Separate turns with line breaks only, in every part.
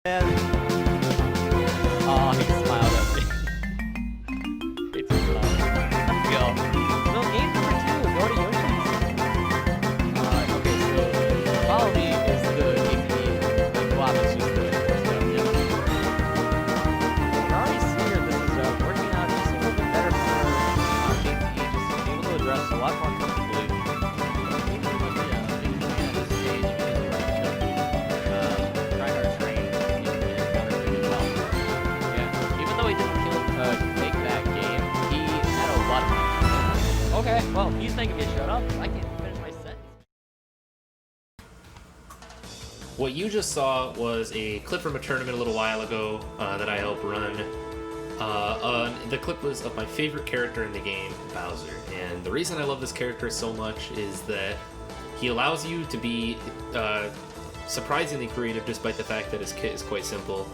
Man. Oh, he smiled at me. He just smiled. Let's go. No, game number 2. Go to Yoshi's. Okay, so follow me is the KTE. The Guava is just the first up. Yeah. You're already seeing here this is working out just a little bit better for KTE. Just able to address a lot more comfortably. Okay, well, he's not gonna get shut up. I can't finish my sentence.
What you just saw was a clip from a tournament a little while ago that I helped run. The clip was of my favorite character in the game, Bowser. And the reason I love this character so much is that he allows you to be surprisingly creative despite the fact that his kit is quite simple.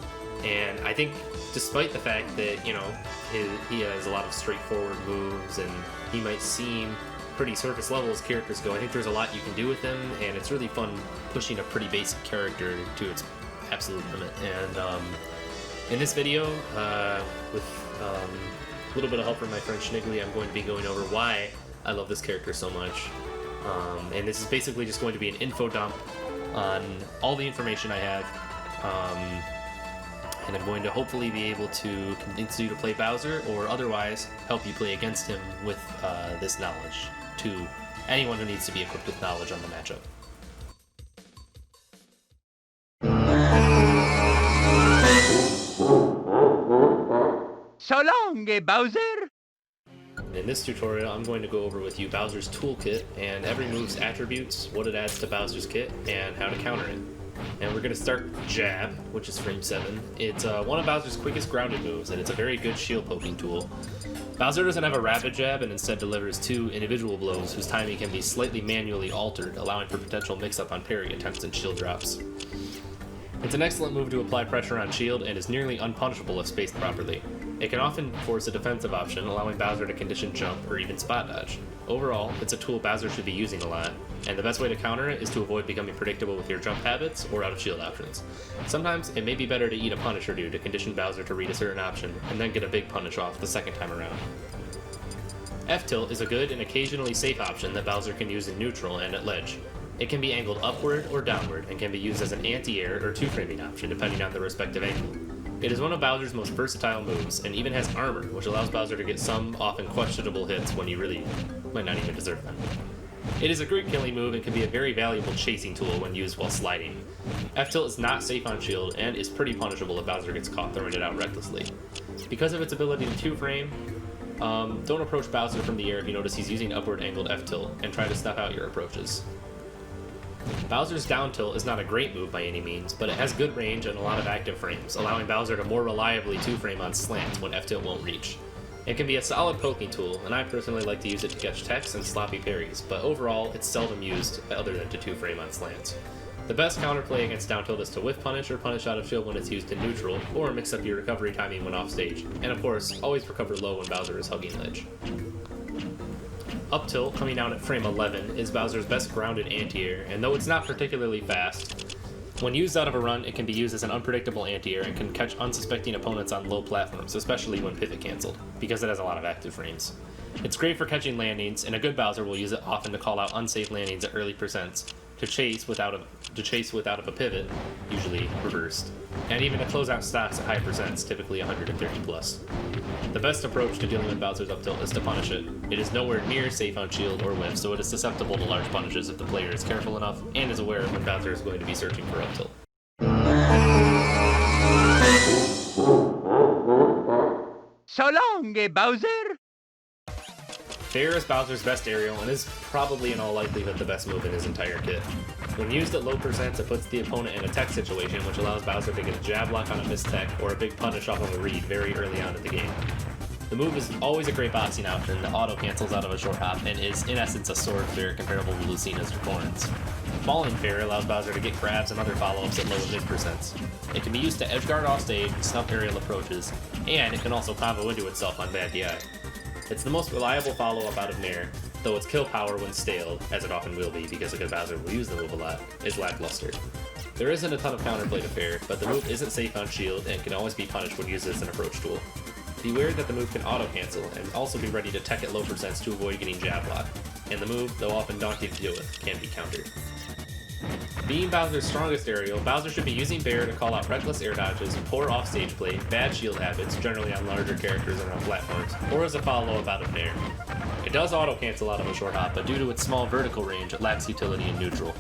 And I think despite the fact that, you know, he has a lot of straightforward moves and he might seem pretty surface level as characters go, I think there's a lot you can do with him, and it's really fun pushing a pretty basic character to its absolute limit. And in this video, with a little bit of help from my friend Schnigily, I'm going to be going over why I love this character so much. And this is basically just going to be an info dump on all the information I have. And I'm going to hopefully be able to convince you to play Bowser, or otherwise help you play against him with this knowledge to anyone who needs to be equipped with knowledge on the matchup.
So long, Bowser!
In this tutorial, I'm going to go over with you Bowser's toolkit and every move's attributes, what it adds to Bowser's kit, and how to counter it. And we're going to start with Jab, which is frame 7. It's one of Bowser's quickest grounded moves, and it's a very good shield poking tool. Bowser doesn't have a rapid jab and instead delivers 2 individual blows whose timing can be slightly manually altered, allowing for potential mix-up on parry attempts and shield drops. It's an excellent move to apply pressure on shield and is nearly unpunishable if spaced properly. It can often force a defensive option, allowing Bowser to condition jump or even spot dodge. Overall, it's a tool Bowser should be using a lot, and the best way to counter it is to avoid becoming predictable with your jump habits or out of shield options. Sometimes it may be better to eat a punish or two to condition Bowser to read a certain option, and then get a big punish off the second time around. F-tilt is a good and occasionally safe option that Bowser can use in neutral and at ledge. It can be angled upward or downward, and can be used as an anti-air or 2-framing option depending on the respective angle. It is one of Bowser's most versatile moves, and even has armor, which allows Bowser to get some often questionable hits when you really might not even deserve them. It is a great killing move and can be a very valuable chasing tool when used while sliding. F-tilt is not safe on shield, and is pretty punishable if Bowser gets caught throwing it out recklessly. Because of its ability to 2-frame, don't approach Bowser from the air if you notice he's using upward angled F-tilt, and try to snuff out your approaches. Bowser's down tilt is not a great move by any means, but it has good range and a lot of active frames, allowing Bowser to more reliably 2-frame on slants when F-tilt won't reach. It can be a solid poking tool, and I personally like to use it to catch techs and sloppy parries, but overall it's seldom used other than to 2-frame on slants. The best counterplay against down tilt is to whiff punish or punish out of shield when it's used in neutral, or mix up your recovery timing when off stage, and of course, always recover low when Bowser is hugging ledge. Up tilt, coming down at frame 11, is Bowser's best grounded anti-air, and though it's not particularly fast, when used out of a run, it can be used as an unpredictable anti-air and can catch unsuspecting opponents on low platforms, especially when pivot cancelled, because it has a lot of active frames. It's great for catching landings, and a good Bowser will use it often to call out unsafe landings at early percents, to chase without a pivot, usually reversed, and even to close out stocks at high percents, typically 130 plus. The best approach to dealing with Bowser's up tilt is to punish it. It is nowhere near safe on shield or whiff, so it is susceptible to large punishes if the player is careful enough and is aware of when Bowser is going to be searching for up tilt.
So long, Bowser!
Fair is Bowser's best aerial and is probably in all likelihood the best move in his entire kit. When used at low percents, it puts the opponent in a tech situation which allows Bowser to get a jab lock on a missed tech or a big punish off of a read very early on in the game. The move is always a great boxing option that auto-cancels out of a short hop and is in essence a sword fair comparable to Lucina's or Corrin's. Falling fair allows Bowser to get grabs and other follow-ups at low and mid percents. It can be used to edgeguard off stage and snuff aerial approaches, and it can also combo into itself on bad DI. It's the most reliable follow-up out of Nair, though its kill power when stale, as it often will be because a good Bowser will use the move a lot, is lackluster. There isn't a ton of counterplay to fair, but the move isn't safe on shield and can always be punished when used as an approach tool. Beware that the move can auto-cancel, and also be ready to tech at low percents to avoid getting jab block. And the move, though often daunting to deal with, can be countered. Being Bowser's strongest aerial, Bowser should be using Bair to call out reckless air dodges, poor off-stage play, bad shield habits, generally on larger characters and on platforms, or as a follow-up out of Bair. It does auto-cancel out of a short hop, but due to its small vertical range, it lacks utility in neutral.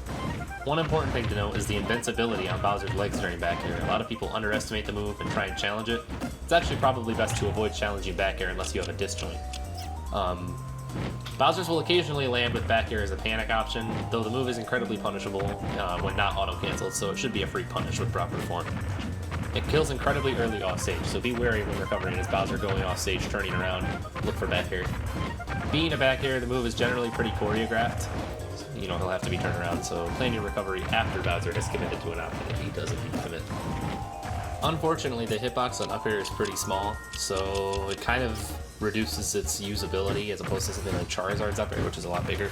One important thing to note is the invincibility on Bowser's legs during back air. A lot of people underestimate the move and try and challenge it. It's actually probably best to avoid challenging back air unless you have a disjoint. Bowser's will occasionally land with back air as a panic option, though the move is incredibly punishable when not auto-cancelled, so it should be a free punish with proper form. It kills incredibly early off-stage, so be wary when recovering as Bowser going off-stage, turning around, look for back air. Being a back air, the move is generally pretty choreographed. You know, he'll have to be turned around, so plan your recovery after Bowser has committed to an option if he doesn't commit. Unfortunately, the hitbox on up air is pretty small, so it kind of reduces its usability as opposed to something like Charizard's up air, which is a lot bigger.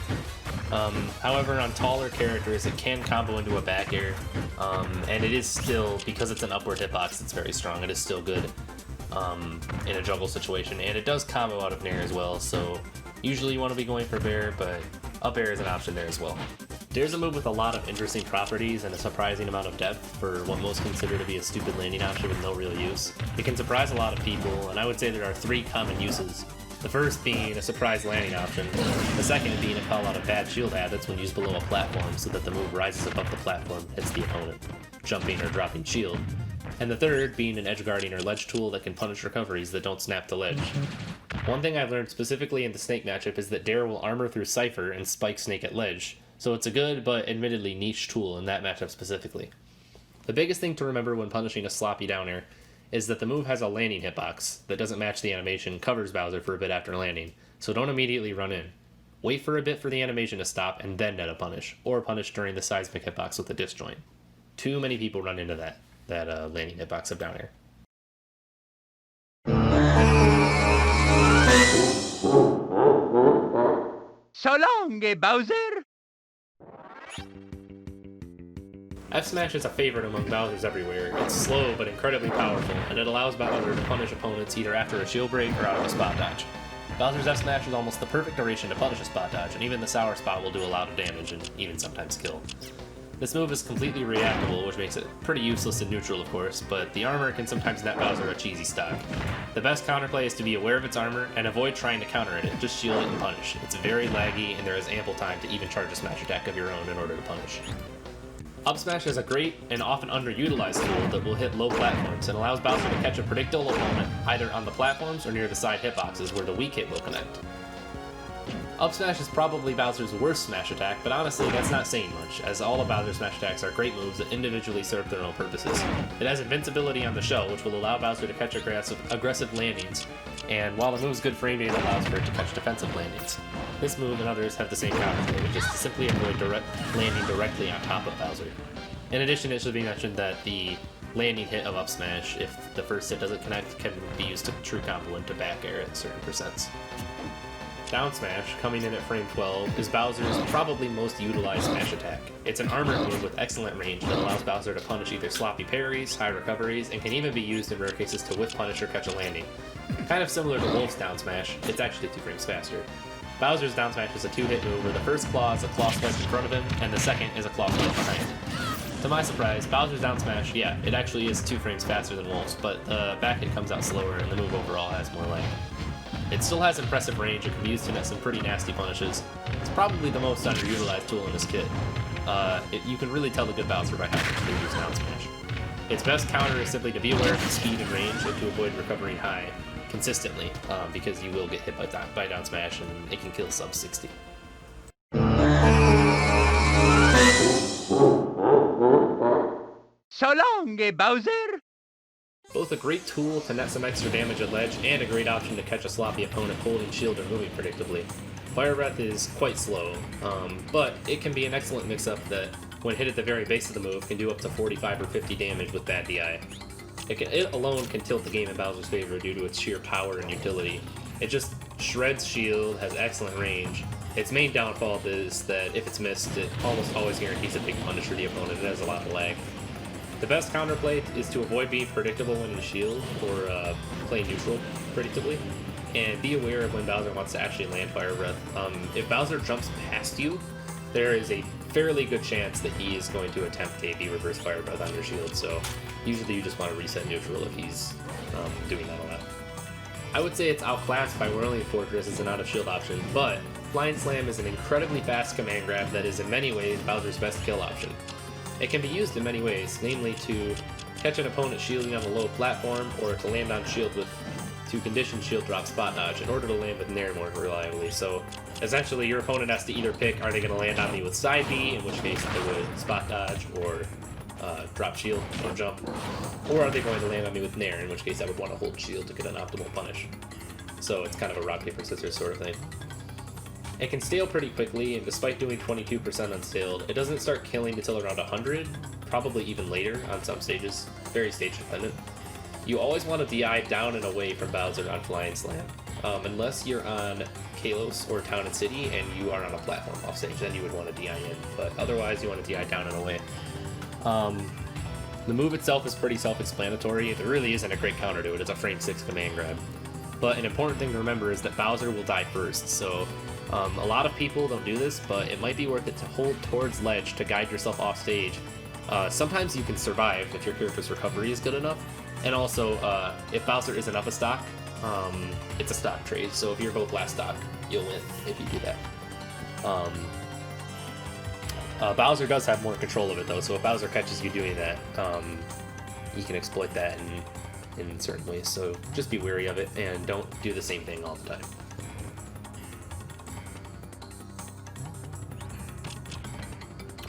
However, on taller characters, it can combo into a back air, and it is still, because it's an upward hitbox, it's very strong. It is still good in a juggle situation, and it does combo out of Nair as well, so usually you want to be going for Bair, but up air is an option there as well. Dair's a move with a lot of interesting properties and a surprising amount of depth for what most consider to be a stupid landing option with no real use. It can surprise a lot of people, and I would say there are 3 common uses. The first being a surprise landing option, the second being a call out of bad shield habits when used below a platform so that the move rises above the platform, hits the opponent, jumping or dropping shield, and the third being an edge guarding or ledge tool that can punish recoveries that don't snap the ledge. One thing I've learned specifically in the Snake matchup is that Dair will armor through Cypher and spike Snake at ledge, so it's a good but admittedly niche tool in that matchup specifically. The biggest thing to remember when punishing a sloppy down air is that the move has a landing hitbox that doesn't match the animation, covers Bowser for a bit after landing, so don't immediately run in. Wait for a bit for the animation to stop and then net a punish, or punish during the seismic hitbox with a disjoint. Too many people run into that landing hitbox of down air.
So long, Bowser!
F-Smash is a favorite among Bowsers everywhere. It's slow but incredibly powerful, and it allows Bowser to punish opponents either after a shield break or out of a spot dodge. Bowser's F-Smash is almost the perfect duration to punish a spot dodge, and even the sour spot will do a lot of damage and even sometimes kill. This move is completely reactable, which makes it pretty useless in neutral, of course, but the armor can sometimes net Bowser a cheesy stock. The best counterplay is to be aware of its armor and avoid trying to counter it, just shield it and punish. It's very laggy, and there is ample time to even charge a smash attack of your own in order to punish. Up smash is a great and often underutilized tool that will hit low platforms and allows Bowser to catch a predictable opponent either on the platforms or near the side hitboxes where the weak hit will connect. Up smash is probably Bowser's worst smash attack, but honestly that's not saying much, as all of Bowser's smash attacks are great moves that individually serve their own purposes. It has invincibility on the shell, which will allow Bowser to catch aggressive landings, and while the move's good frame rate allows for it to catch defensive landings. This move and others have the same counterplay, which is to simply avoid landing directly on top of Bowser. In addition, it should be mentioned that the landing hit of up smash, if the first hit doesn't connect, can be used to true combo into back air at certain percents. Down smash, coming in at frame 12, is Bowser's probably most utilized smash attack. It's an armored move with excellent range that allows Bowser to punish either sloppy parries, high recoveries, and can even be used in rare cases to whiff punish or catch a landing. Kind of similar to Wolf's down smash, it's actually 2 frames faster. Bowser's down smash is a 2-hit move where the first claw is a claw swipe in front of him, and the second is a claw swipe behind. To my surprise, Bowser's down smash, yeah, it actually is 2 frames faster than Wolf's, but the back hit comes out slower and the move overall has more lag. It still has impressive range and can be used to net some pretty nasty punishes. It's probably the most underutilized tool in this kit. You can really tell the good Bowser by how much they use down smash. Its best counter is simply to be aware of the speed and range and to avoid recovering high consistently, because you will get hit by down smash and it can kill sub 60.
So long, Bowser!
Both a great tool to net some extra damage at ledge and a great option to catch a sloppy opponent holding shield or moving predictably. Fire Breath is quite slow, but it can be an excellent mix-up that, when hit at the very base of the move, can do up to 45 or 50 damage with bad DI. It alone can tilt the game in Bowser's favor due to its sheer power and utility. It just shreds shield, has excellent range, Its main downfall is that if it's missed, it almost always guarantees a big punish for the opponent. It has a lot of lag. The best counterplay is to avoid being predictable when in shield or play neutral predictably, and be aware of when Bowser wants to actually land Fire Breath. If Bowser jumps past you, there is a fairly good chance that he is going to attempt KTE reverse Fire Breath on your shield, so usually you just want to reset neutral if he's doing that a lot. I would say it's outclassed by Whirling Fortress as an out-of-shield option, but Flying Slam is an incredibly fast command grab that is in many ways Bowser's best kill option. It can be used in many ways, namely to catch an opponent shielding on a low platform, or to land on shield to condition shield drop spot dodge in order to land with Nair more reliably. So essentially your opponent has to either pick, are they going to land on me with side B, in which case they would spot dodge or drop shield or jump, or are they going to land on me with Nair, in which case I would want to hold shield to get an optimal punish. So it's kind of a rock, paper, scissors sort of thing. It can stale pretty quickly, and despite doing 22% unstaled, it doesn't start killing until around 100, probably even later on some stages, very stage dependent. You always want to DI down and away from Bowser on Flying Slam, unless you're on Kalos or Town and City and you are on a platform off stage, then you would want to DI in, but otherwise you want to DI down and away. The move itself is pretty self-explanatory. There really isn't a great counter to it. It's a frame 6 command grab. But an important thing to remember is that Bowser will die first, so a lot of people don't do this, but it might be worth it to hold towards ledge to guide yourself off stage. Sometimes you can survive if your character's recovery is good enough, and also if Bowser isn't up a stock, it's a stock trade, so if you're both last stock, you'll win if you do that. Bowser does have more control of it though, so if Bowser catches you doing that, you can exploit that in certain ways, so just be wary of it and don't do the same thing all the time.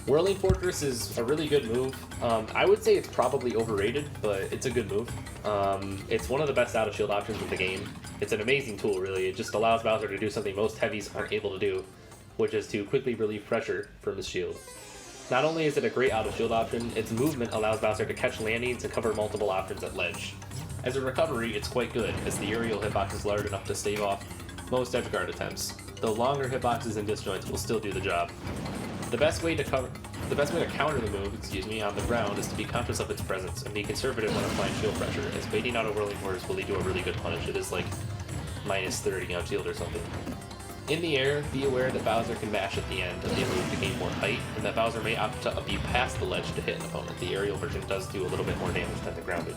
Whirling Fortress is a really good move. I would say it's probably overrated, but it's a good move. It's one of the best out-of-shield options in the game. It's an amazing tool, really. It just allows Bowser to do something most heavies aren't able to do, which is to quickly relieve pressure from his shield. Not only is it a great out-of-shield option, its movement allows Bowser to catch landings and cover multiple options at ledge. As a recovery, it's quite good, as the aerial hitbox is large enough to stave off most edgeguard attempts, though longer hitboxes and disjoints will still do the job. The best way to counter the move, on the ground is to be conscious of its presence and be conservative when applying shield pressure, as baiting out a Whirling Fortress will lead to a really good punish. It is like minus 30 on shield or something. In the air, be aware that Bowser can mash at the end of the move to gain more height, and that Bowser may opt to be past the ledge to hit an opponent. The aerial version does do a little bit more damage than the grounded.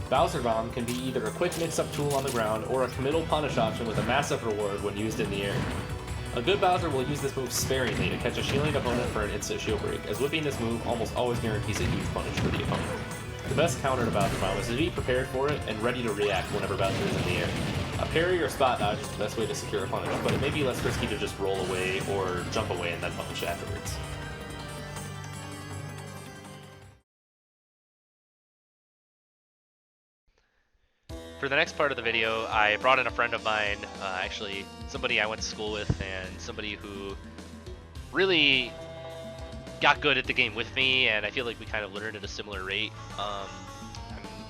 Bowser Bomb can be either a quick mix-up tool on the ground or a committal punish option with a massive reward when used in the air. A good Bowser will use this move sparingly to catch a shielding opponent for an instant shield break, as whipping this move almost always guarantees a huge punish for the opponent. The best counter to Bowser Bomb is to be prepared for it and ready to react whenever Bowser is in the air. A parry or spot dodge is the best way to secure a punish, but it may be less risky to just roll away or jump away and then punish afterwards.
For the next part of the video, I brought in a friend of mine, actually somebody I went to school with and somebody who really got good at the game with me, and I feel like we kind of learned at a similar rate. I'm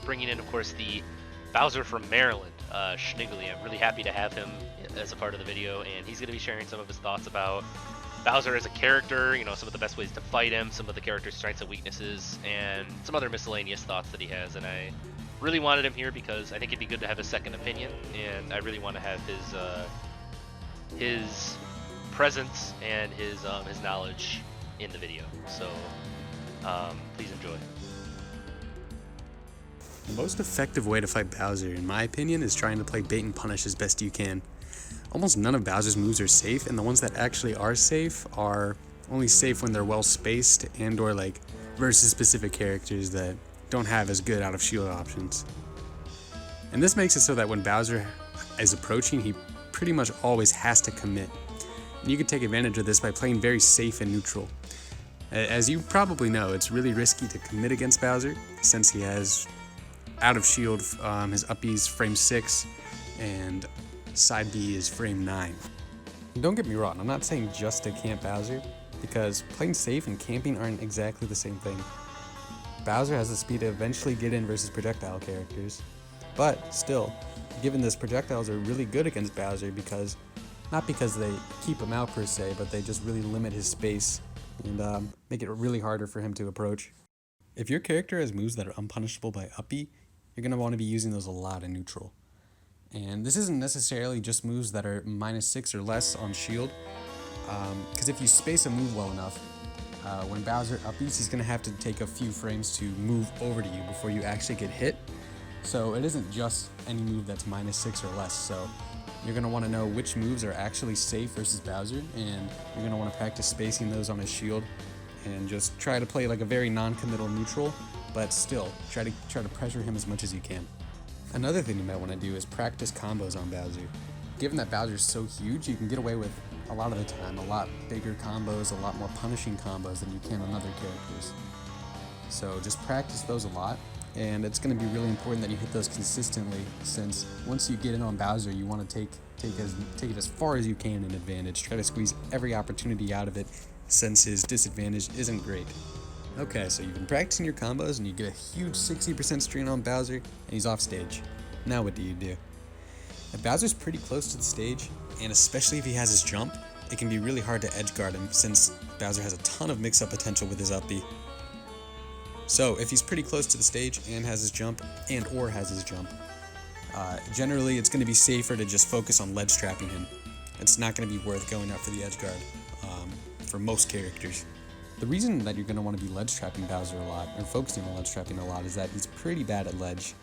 bringing in, of course, the Bowser from Maryland, Schnigily. I'm really happy to have him as a part of the video, and he's going to be sharing some of his thoughts about Bowser as a character, you know, some of the best ways to fight him, some of the character's strengths and weaknesses, and some other miscellaneous thoughts that he has. And I really wanted him here because I think it'd be good to have a second opinion, and I really want to have his presence and his knowledge in the video. So please enjoy.
The most effective way to fight Bowser, in my opinion, is trying to play bait and punish as best you can. Almost none of Bowser's moves are safe, and the ones that actually are safe are only safe when they're well spaced and or like versus specific characters that don't have as good out of shield options. And this makes it so that when Bowser is approaching, he pretty much always has to commit. And you can take advantage of this by playing very safe and neutral. As you probably know, it's really risky to commit against Bowser since he has out of shield, his up B is frame 6 and side B is frame 9. And don't get me wrong, I'm not saying just to camp Bowser, because playing safe and camping aren't exactly the same thing. Bowser has the speed to eventually get in versus projectile characters, but still, given this, projectiles are really good against Bowser because Not because they keep him out per se, but they just really limit his space and make it really harder for him to approach. If your character has moves that are unpunishable by uppy, you're going to want to be using those a lot in neutral. And this isn't necessarily just moves that are -6 or less on shield, because if you space a move well enough, when Bowser uppies, he's going to have to take a few frames to move over to you before you actually get hit. So it isn't just any move that's -6 or less, so you're going to want to know which moves are actually safe versus Bowser, and you're going to want to practice spacing those on his shield, and just try to play like a very non-committal neutral, but still try to pressure him as much as you can. Another thing you might want to do is practice combos on Bowser. Given that Bowser's so huge, you can get away with, a lot of the time, a lot bigger combos, a lot more punishing combos than you can on other characters. So just practice those a lot, and it's going to be really important that you hit those consistently, since once you get in on Bowser, you want to take it as far as you can in advantage. Try to squeeze every opportunity out of it, since his disadvantage isn't great. Okay, so you've been practicing your combos and you get a huge 60% strain on Bowser, and he's off stage. Now what do you do? If Bowser's pretty close to the stage, and especially if he has his jump, it can be really hard to edgeguard him, since Bowser has a ton of mix-up potential with his up B. So if he's pretty close to the stage and has his jump, generally it's going to be safer to just focus on ledge trapping him. It's not going to be worth going out for the edgeguard for most characters. The reason that you're going to want to be ledge trapping Bowser a lot, or focusing on ledge trapping a lot, is that he's pretty bad at ledge.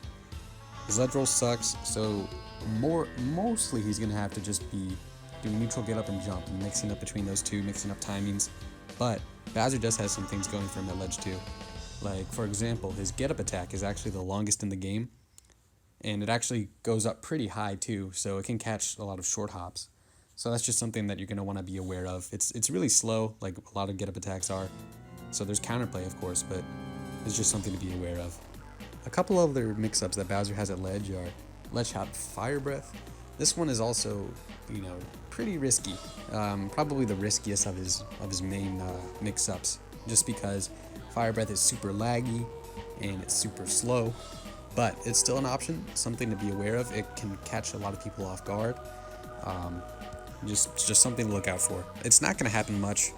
His ledge roll sucks, so mostly he's going to have to just be doing neutral get up and jump, and mixing up between those two, mixing up timings. But Bowser does have some things going for him at ledge too. Like, for example, his get up attack is actually the longest in the game, and it actually goes up pretty high too, so it can catch a lot of short hops. So that's just something that you're going to want to be aware of. It's really slow, like a lot of get up attacks are. So there's counterplay, of course, but it's just something to be aware of. A couple other mix-ups that Bowser has at ledge are ledge hop fire breath. This one is also, pretty risky. Probably the riskiest of his main mix-ups, just because fire breath is super laggy and it's super slow, but it's still an option, something to be aware of. It can catch a lot of people off guard. Just something to look out for. It's not going to happen much.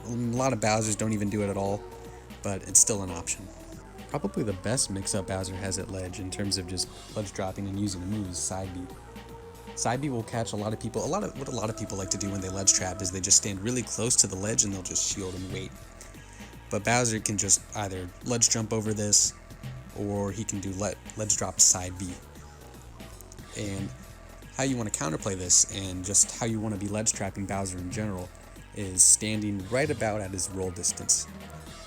A lot of Bowsers don't even do it at all, but it's still an option. Probably the best mix-up Bowser has at ledge in terms of just ledge dropping and using a move is side B. Side B will catch a lot of people. What a lot of people like to do when they ledge trap is they just stand really close to the ledge and they'll just shield and wait. But Bowser can just either ledge jump over this, or he can do ledge drop side B. And how you want to counterplay this, and just how you want to be ledge trapping Bowser in general, is standing right about at his roll distance.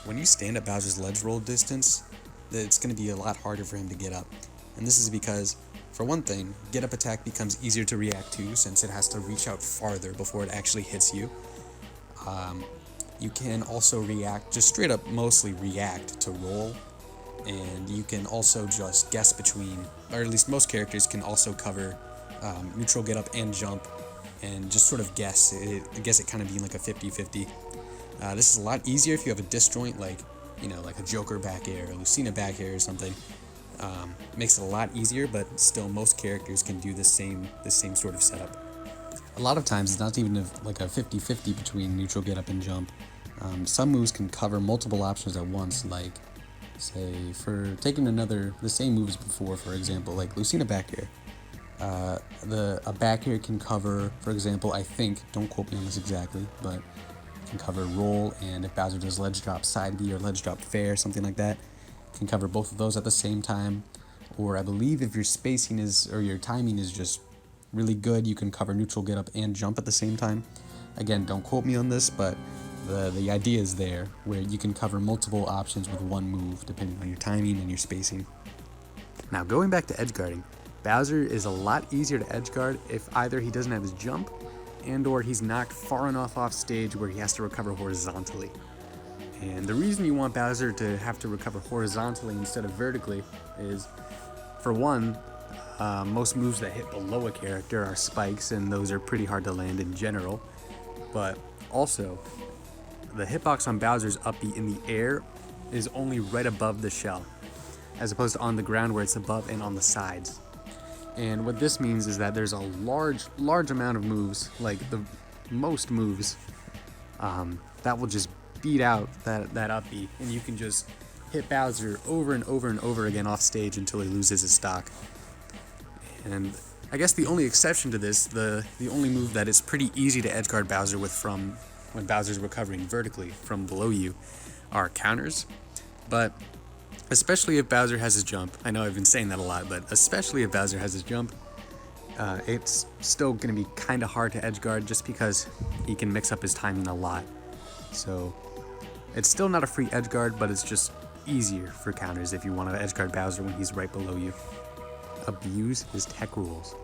When you stand at Bowser's ledge roll distance, it's going to be a lot harder for him to get up. And this is because, for one thing, get up attack becomes easier to react to, since it has to reach out farther before it actually hits you. You can also react, just straight up mostly react to roll, and you can also just guess between, or at least most characters can also cover neutral get up and jump, and just sort of guess it kind of being like a 50-50. This is a lot easier if you have a disjoint, like a Joker back air or Lucina back air or something. Makes it a lot easier, but still most characters can do the same sort of setup. A lot of times it's not even like a 50-50 between neutral get up and jump. Some moves can cover multiple options at once, like, say, for taking the same move as before, for example, like Lucina back air. A back air can cover, for example, I think, don't quote me on this exactly, but can cover roll, and if Bowser does ledge drop side B or ledge drop fair, something like that, can cover both of those at the same time. Or I believe if your spacing or your timing is just really good, you can cover neutral get up and jump at the same time. Again, don't quote me on this, but the idea is there, where you can cover multiple options with one move, depending on your timing and your spacing. Now, going back to edgeguarding, Bowser is a lot easier to edgeguard if either he doesn't have his jump, or he's knocked far enough off stage where he has to recover horizontally. And the reason you want Bowser to have to recover horizontally instead of vertically is, for one, most moves that hit below a character are spikes, and those are pretty hard to land in general. But also, the hitbox on Bowser's up B in the air is only right above the shell, as opposed to on the ground where it's above and on the sides. And what this means is that there's a large amount of moves, like the most moves, that will just beat out that up B, and you can just hit Bowser over and over and over again off stage until he loses his stock. And I guess the only exception to this, the only move that is pretty easy to edgeguard Bowser with from when Bowser's recovering vertically from below you, are counters. But especially if Bowser has his jump, I know I've been saying that a lot, but especially if Bowser has his jump, it's still going to be kind of hard to edgeguard just because he can mix up his timing a lot. So it's still not a free edgeguard, but it's just easier for counters if you want to edgeguard Bowser when he's right below you. Abuse his tech rules.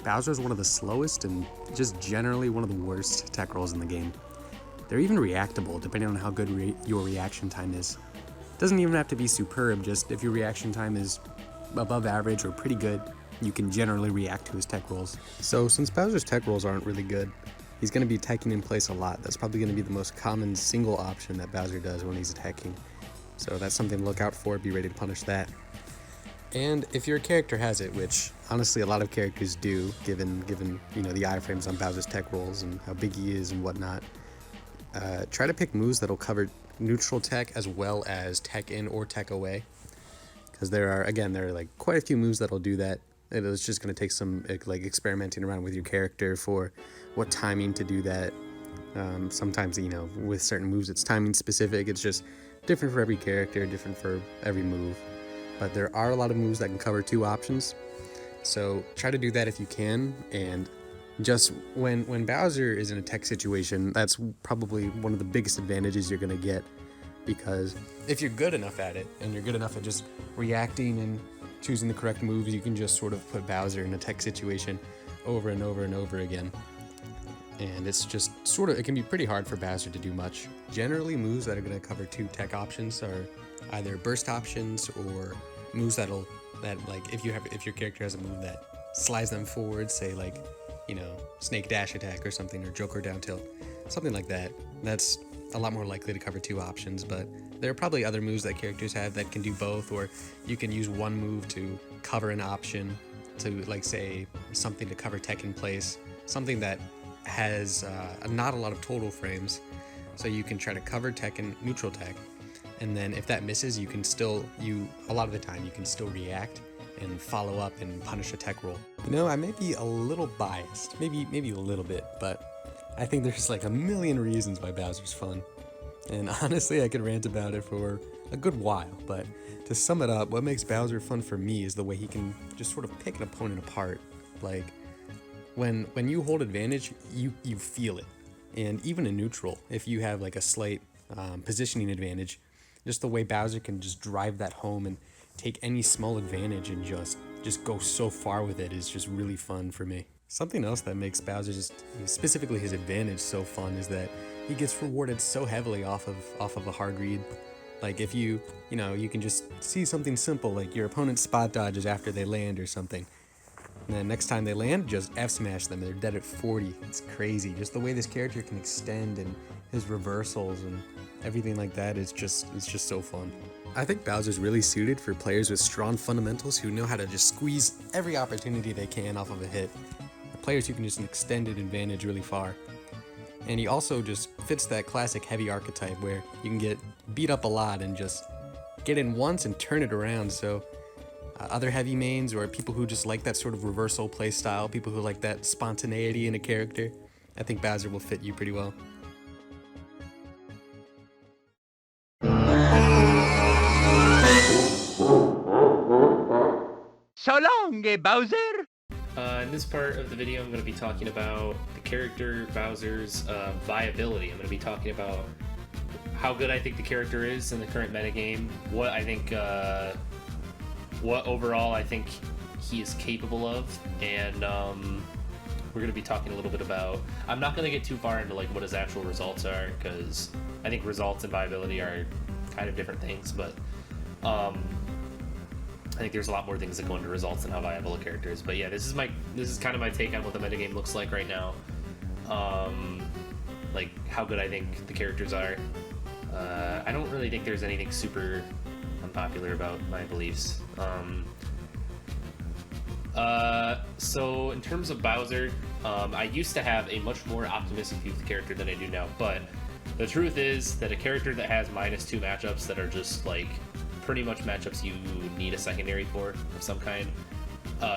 Bowser is one of the slowest and just generally one of the worst tech rolls in the game. They're even reactable depending on how good your reaction time is. It doesn't even have to be superb, just if your reaction time is above average or pretty good, you can generally react to his tech rolls. So since Bowser's tech rolls aren't really good, he's going to be attacking in place a lot. That's probably going to be the most common single option that Bowser does when he's attacking. So that's something to look out for, be ready to punish that. And if your character has it, which honestly a lot of characters do, given you know the iframes on Bowser's tech rolls and how big he is and whatnot, try to pick moves that'll cover neutral tech as well as tech in or tech away. Because there are like quite a few moves that'll do that. It's just going to take some like experimenting around with your character for what timing to do that. Sometimes, you know, with certain moves it's timing specific. It's just different for every character, different for every move. But there are a lot of moves that can cover two options. So try to do that if you can. And just when Bowser is in a tech situation, that's probably one of the biggest advantages you're going to get. Because if you're good enough at it, and you're good enough at just reacting and choosing the correct moves, you can just sort of put Bowser in a tech situation over and over and over again. And it's just sort of, it can be pretty hard for Bowser to do much. Generally, moves that are going to cover two tech options are either burst options or moves that like if your character has a move that slides them forward, say like, you know, snake dash attack or something, or Joker down tilt, something like that. That's a lot more likely to cover two options, but there are probably other moves that characters have that can do both, or you can use one move to cover an option, to like say something to cover tech in place, something that has not a lot of total frames, so you can try to cover tech and neutral tech, and then if that misses, you can still, a lot of the time you can still react and follow up and punish a tech roll. You know, I may be a little biased, maybe a little bit, but I think there's like a million reasons why Bowser's fun. And honestly, I could rant about it for a good while, but to sum it up, what makes Bowser fun for me is the way he can just sort of pick an opponent apart. Like, when you hold advantage, you feel it. And even in neutral, if you have like a slight positioning advantage, just the way Bowser can just drive that home and take any small advantage and just go so far with it is just really fun for me. Something else that makes Bowser, specifically his advantage, so fun is that he gets rewarded so heavily off of a hard read. Like if you can just see something simple like your opponent's spot dodges after they land or something. And then next time they land, just F smash them. They're dead at 40. It's crazy. Just the way this character can extend and his reversals and everything like that is it's just so fun. I think Bowser's really suited for players with strong fundamentals who know how to just squeeze every opportunity they can off of a hit. Players who can just extend an advantage really far. And he also just fits that classic heavy archetype where you can get beat up a lot and just get in once and turn it around. So other heavy mains or people who just like that sort of reversal play style, people who like that spontaneity in a character, I think Bowser will fit you pretty well.
So long, Bowser!
In this part of the video, I'm going to be talking about the character Bowser's viability. I'm going to be talking about how good I think the character is in the current metagame, what I think, what overall I think he is capable of, and we're going to be talking a little bit about, I'm not going to get too far into like what his actual results are, because I think results and viability are kind of different things, but I think there's a lot more things that go into results than how viable a character is. But yeah, this is kind of my take on what the metagame looks like right now. Like how good I think the characters are. I don't really think there's anything super unpopular about my beliefs. So in terms of Bowser, I used to have a much more optimistic view of the character than I do now, but the truth is that a character that has -2 matchups that are just like pretty much matchups you need a secondary for of some kind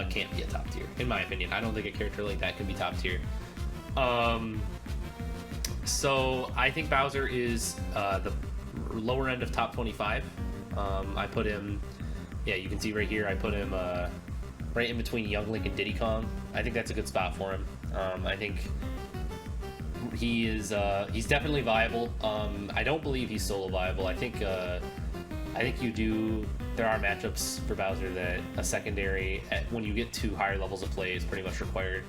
can't be a top tier, in my opinion. I don't think a character like that can be top tier. So I think Bowser is the lower end of top 25. I put him, yeah, you can see right here, I put him right in between Young Link and Diddy Kong. I think that's a good spot for him. I think he is he's definitely viable. I don't believe he's solo viable. I think there are matchups for Bowser that a secondary when you get to higher levels of play is pretty much required.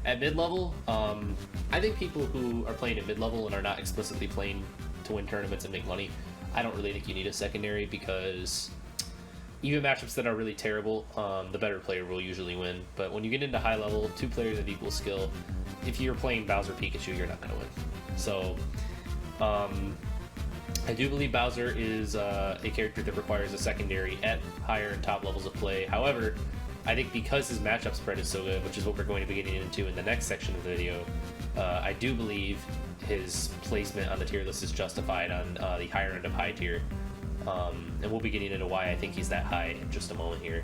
At mid-level, I think people who are playing at mid-level and are not explicitly playing to win tournaments and make money, I don't really think you need a secondary, because even matchups that are really terrible, the better player will usually win. But when you get into high level, 2 players of equal skill, if you're playing Bowser Pikachu, you're not going to win. So I do believe Bowser is a character that requires a secondary at higher and top levels of play. However, I think because his matchup spread is so good, which is what we're going to be getting into in the next section of the video, I do believe his placement on the tier list is justified on the higher end of high tier. And we'll be getting into why I think he's that high in just a moment here.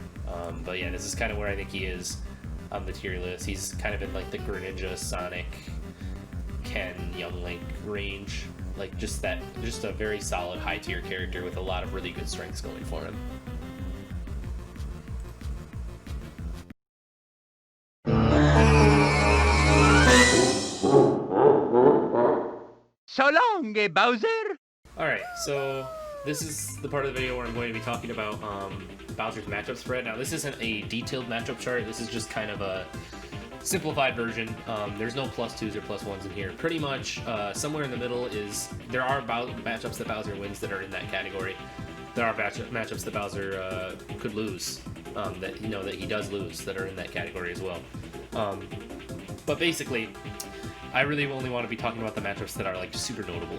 But yeah, this is kind of where I think he is on the tier list. He's kind of in like the Greninja, Sonic, Ken, Young Link range. Like just a very solid high tier character with a lot of really good strengths going for him.
So long, Bowser!
Alright, so this is the part of the video where I'm going to be talking about Bowser's matchup spread. Now, this isn't a detailed matchup chart. This is just kind of a simplified version. There's no +2s or +1s in here. Pretty much somewhere in the middle there are matchups that Bowser wins that are in that category. There are matchups that Bowser could lose, that he does lose, that are in that category as well. But basically, I really only want to be talking about the matchups that are like just super notable.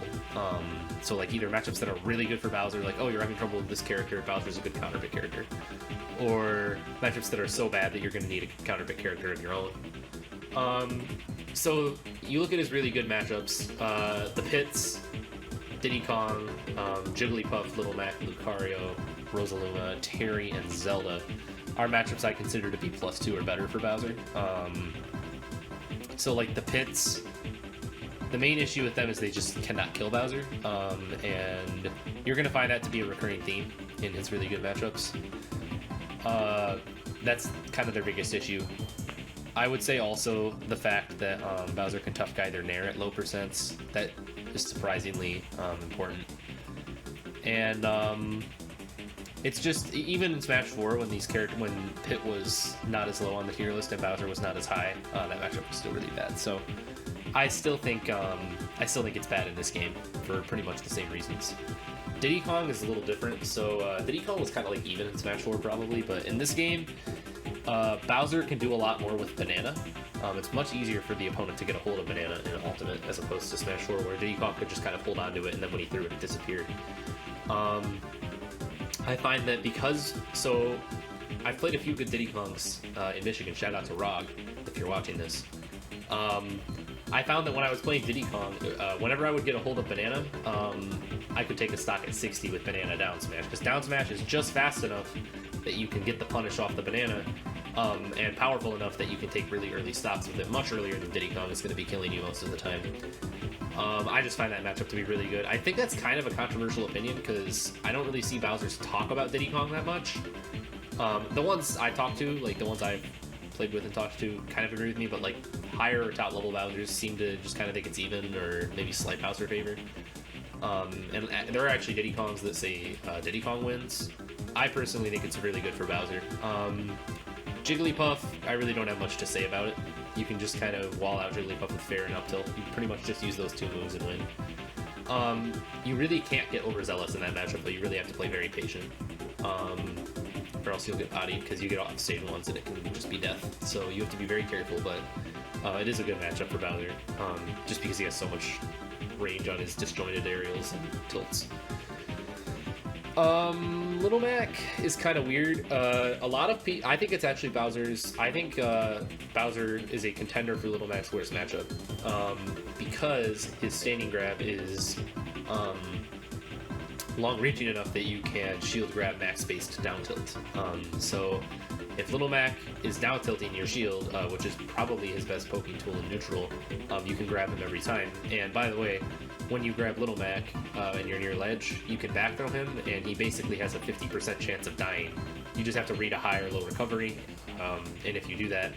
So like either matchups that are really good for Bowser, like, oh, you're having trouble with this character, Bowser's a good counter pick character. Or matchups that are so bad that you're going to need a counter pick character of your own. So you look at his really good matchups, the Pits, Diddy Kong, Jigglypuff, Little Mac, Lucario, Rosaluna, Terry, and Zelda are matchups I consider to be +2 or better for Bowser. So like the Pits, the main issue with them is they just cannot kill Bowser, and you're going to find that to be a recurring theme in his really good matchups. That's kind of their biggest issue. I would say also the fact that Bowser can tough guy their Nair at low percents. That is surprisingly important. And it's just, even in Smash 4, when Pit was not as low on the tier list and Bowser was not as high, that matchup was still really bad. So I still think it's bad in this game for pretty much the same reasons. Diddy Kong is a little different. So Diddy Kong was kind of like even in Smash 4 probably, but in this game, Bowser can do a lot more with Banana. It's much easier for the opponent to get a hold of Banana in an Ultimate as opposed to Smash 4, where Diddy Kong could just kind of hold onto it, and then when he threw it, it disappeared. I find that so I've played a few good Diddy Kongs in Michigan. Shout out to Rog if you're watching this. I found that when I was playing Diddy Kong, whenever I would get a hold of Banana, I could take a stock at 60 with Banana down smash, because down smash is just fast enough that you can get the punish off the Banana, and powerful enough that you can take really early stops with it, much earlier than Diddy Kong is going to be killing you most of the time. I just find that matchup to be really good. I think that's kind of a controversial opinion, because I don't really see Bowser's talk about Diddy Kong that much. The ones I talk to, like the ones I've played with and talked to, kind of agree with me, but like higher or top level Bowsers seem to just kind of think it's even, or maybe slight Bowser favor. And there are actually Diddy Kongs that say Diddy Kong wins. I personally think it's really good for Bowser. Jigglypuff, I really don't have much to say about it. You can just kind of wall out Jigglypuff with fair and up tilt. You pretty much just use those 2 moves and win. You really can't get overzealous in that matchup, but you really have to play very patient. Or else you'll get bodied, because you get off stage once and it can just be death. So you have to be very careful, but it is a good matchup for Bowser, just because he has so much range on his disjointed aerials and tilts. Little Mac is kind of weird. A lot of I think it's actually Bowser's. I think Bowser is a contender for Little Mac's worst matchup because his standing grab is long-reaching enough that you can shield grab max space to down tilt. So if Little Mac is down tilting your shield, which is probably his best poking tool in neutral, you can grab him every time. And by the way, when you grab Little Mac and you're near ledge, you can back throw him, and he basically has a 50% chance of dying. You just have to read a high or low recovery, and if you do that,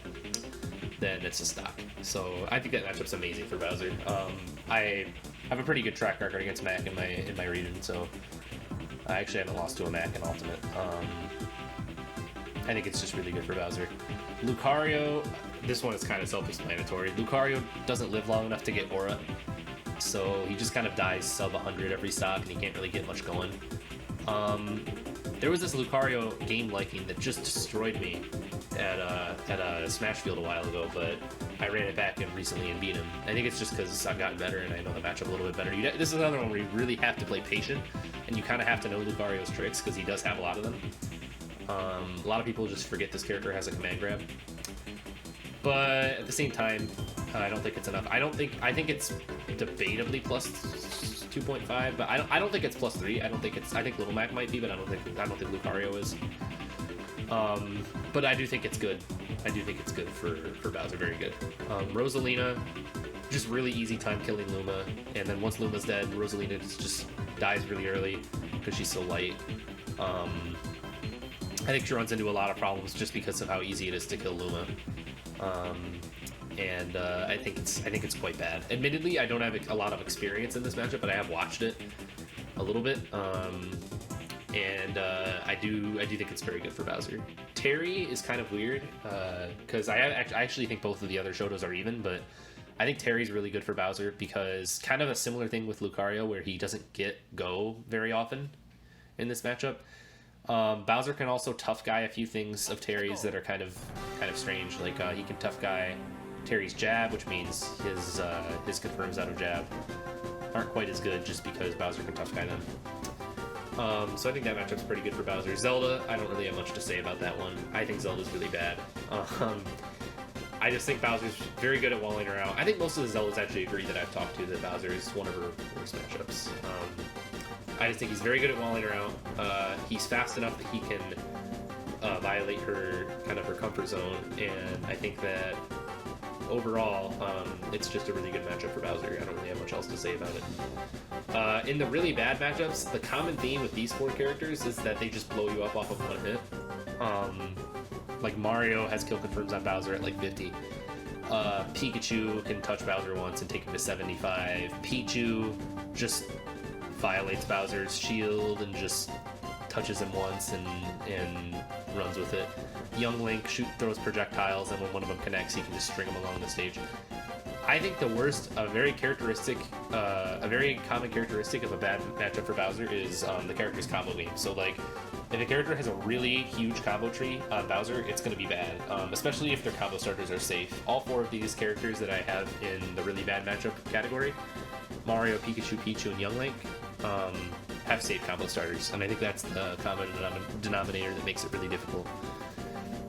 then it's a stock. So I think that matchup's amazing for Bowser. I have a pretty good track record against Mac in my region, so I actually haven't lost to a Mac in Ultimate. I think it's just really good for Bowser. Lucario, this one is kind of self-explanatory. Lucario doesn't live long enough to get Aura, so he just kind of dies sub 100 every stock, and he can't really get much going. There was this Lucario game liking that just destroyed me at a Smash Field a while ago, but I ran it back and recently and beat him. I think it's just because I've gotten better and I know the matchup a little bit better. This is another one where you really have to play patient, and you kind of have to know Lucario's tricks because he does have a lot of them. A lot of people just forget this character has a command grab, but at the same time, I don't think it's enough. I think it's debatably plus 2.5, but I don't think it's plus 3. I think Little Mac might be, but I don't think Lucario is. But I do think it's good. I do think it's good for Bowser, very good. Rosalina, just really easy time killing Luma, and then once Luma's dead, Rosalina just dies really early because she's so light. I think she runs into a lot of problems just because of how easy it is to kill Luma. And I think it's quite bad. Admittedly, I don't have a lot of experience in this matchup, but I have watched it a little bit, and I do think it's very good for Bowser. Terry is kind of weird because I actually think both of the other Shotos are even, but I think Terry's really good for Bowser because kind of a similar thing with Lucario where he doesn't get go very often in this matchup. Bowser can also tough guy a few things of Terry's that are kind of strange. Like he can tough guy Terry's jab, which means his confirms out of jab aren't quite as good just because Bowser can tough guy them. So I think that matchup's pretty good for Bowser. Zelda, I don't really have much to say about that one. I think Zelda's really bad. I just think Bowser's very good at walling her out. I think most of the Zeldas actually agree that I've talked to that Bowser is one of her worst matchups. I just think he's very good at walling her out. He's fast enough that he can violate her comfort zone, and I think that overall, it's just a really good matchup for Bowser. I don't really have much else to say about it. In the really bad matchups, the common theme with these 4 characters is that they just blow you up off of one hit. Like Mario has kill confirms on Bowser at like 50. Pikachu can touch Bowser once and take him to 75. Pichu just violates Bowser's shield and just touches him once and runs with it. Young Link throws projectiles, and when one of them connects, he can just string them along the stage. I think the worst, a very common characteristic of a bad matchup for Bowser is the character's combo game. So like, if a character has a really huge combo tree on Bowser, it's going to be bad, especially if their combo starters are safe. All 4 of these characters that I have in the really bad matchup category, Mario, Pikachu, Pichu, and Young Link, have safe combo starters, and I think that's the common denominator that makes it really difficult.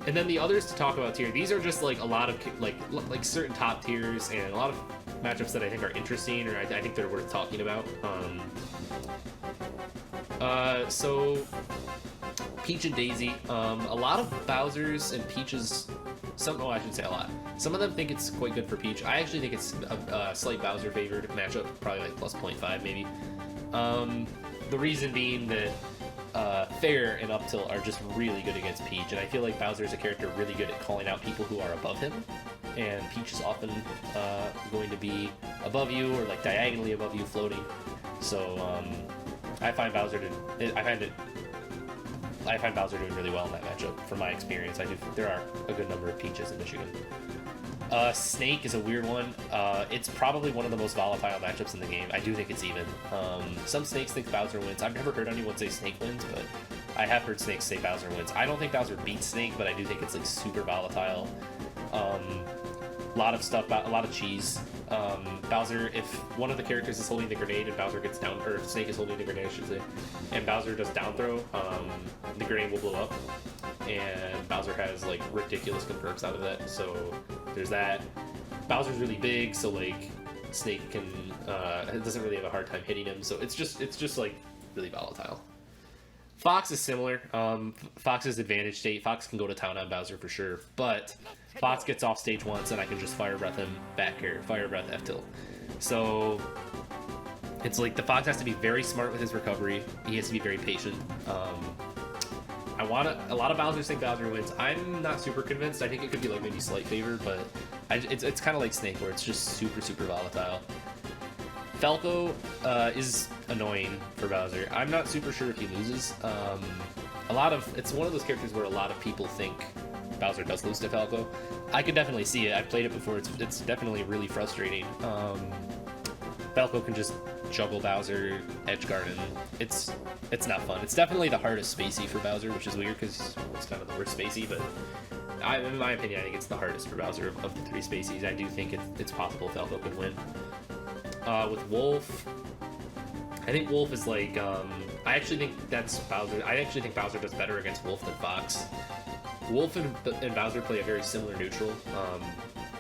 And then the others to talk about here, these are just like a lot of like certain top tiers and a lot of matchups that I think are interesting, or I think they're worth talking about. So Peach and Daisy, a lot of Bowser's and Peach's, I shouldn't say a lot. Some of them think it's quite good for Peach. I actually think it's a slight Bowser favored matchup, probably like plus 0.5 maybe. The reason being that Fair and Up Tilt are just really good against Peach, and I feel like Bowser is a character really good at calling out people who are above him, and Peach is often going to be above you or like diagonally above you floating. So I find Bowser doing really well in that matchup. From my experience, there are a good number of Peaches in Michigan. Snake is a weird one. It's probably one of the most volatile matchups in the game. I do think it's even. Some Snakes think Bowser wins. I've never heard anyone say Snake wins, but I have heard Snakes say Bowser wins. I don't think Bowser beats Snake, but I do think it's like super volatile. lot of stuff, a lot of cheese. Bowser, if one of the characters is holding the grenade and Bowser gets down, or Snake is holding the grenade, I should say, and Bowser does down throw, the grenade will blow up, and Bowser has like ridiculous confirms out of that. So there's that. Bowser's really big, so like Snake can doesn't really have a hard time hitting him. So it's just like really volatile. Fox is similar. Fox's advantage state. Fox can go to town on Bowser for sure, but Fox gets off stage once and I can just fire breath him back here, fire breath F tilt. So it's like the Fox has to be very smart with his recovery. He has to be very patient. A lot of Bowsers think Bowser wins. I'm not super convinced. I think it could be like maybe slight favor, but it's kind of like Snake where it's just super volatile. Falco is annoying for Bowser. I'm not super sure if he loses. It's one of those characters where a lot of people think Bowser does lose to Falco. I could definitely see it. I've played it before. It's definitely really frustrating. Falco can just juggle Bowser, edge guard, and it's not fun. It's definitely the hardest spacey for Bowser, which is weird because it's kind of the worst spacey, but in my opinion, I think it's the hardest for Bowser of the three spaceys. I do think it's possible Falco could win. With Wolf, I think Wolf is like, I actually think that's Bowser. I actually think Bowser does better against Wolf than Fox. Wolf and Bowser play a very similar neutral.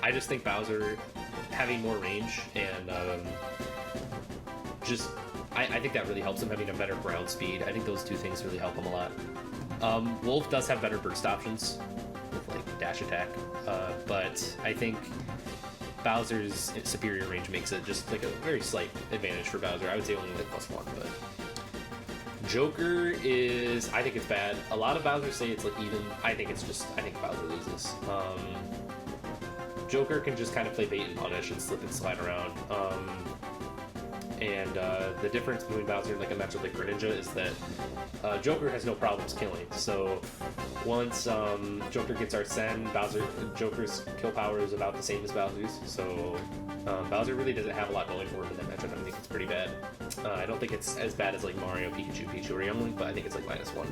I just think Bowser having more range and I think that really helps him having a better ground speed. I think those two things really help him a lot. Wolf does have better burst options with like dash attack, but I think Bowser's superior range makes it just like a very slight advantage for Bowser. I would say only like +1, but Joker is, I think it's bad. A lot of Bowsers say it's like even. I think Bowser loses. Joker can just kind of play bait and punish and slip and slide around. And the difference between Bowser and like a matchup like Greninja is that Joker has no problems killing. So once Joker gets Arsene, Joker's kill power is about the same as Bowser's. So Bowser really doesn't have a lot going for him in that matchup. I think it's pretty bad. I don't think it's as bad as like Mario, Pikachu, or Young Link, but I think it's like -1.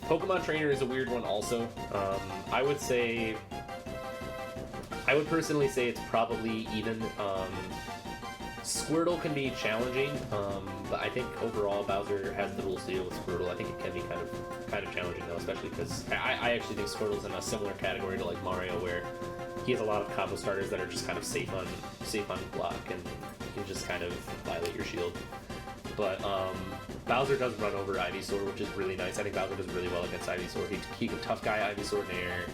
Pokemon Trainer is a weird one also. I would personally say it's probably even. Squirtle can be challenging, but I think overall Bowser has the rules to deal with Squirtle. I think it can be kind of challenging though, especially because I actually think Squirtle's in a similar category to like Mario, where he has a lot of combo starters that are just kind of safe on block, and you can just kind of violate your shield. But Bowser does run over Ivysaur, which is really nice. I think Bowser does really well against Ivysaur. He can tough guy Ivysaur in air.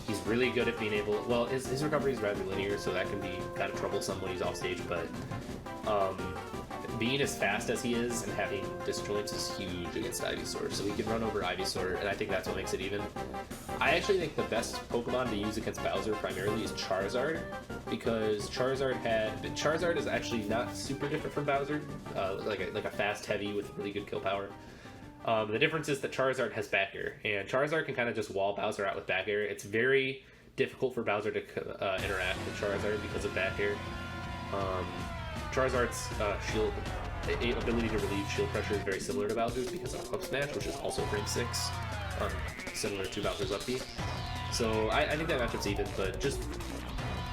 He's really good at being able. Well, his recovery is rather linear, so that can be kind of troublesome when he's off stage. But being as fast as he is and having disjoints is huge against Ivysaur. So he can run over Ivysaur, and I think that's what makes it even. I actually think the best Pokemon to use against Bowser primarily is Charizard, because Charizard is actually not super different from Bowser, like a fast heavy with really good kill power. The difference is that Charizard has back air, and Charizard can kind of just wall Bowser out with back air. It's very difficult for Bowser to interact with Charizard because of back air. Charizard's shield ability to relieve shield pressure is very similar to Bowser's because of Up Smash, which is also frame 6, similar to Bowser's up B. So I think that matchup's even, but just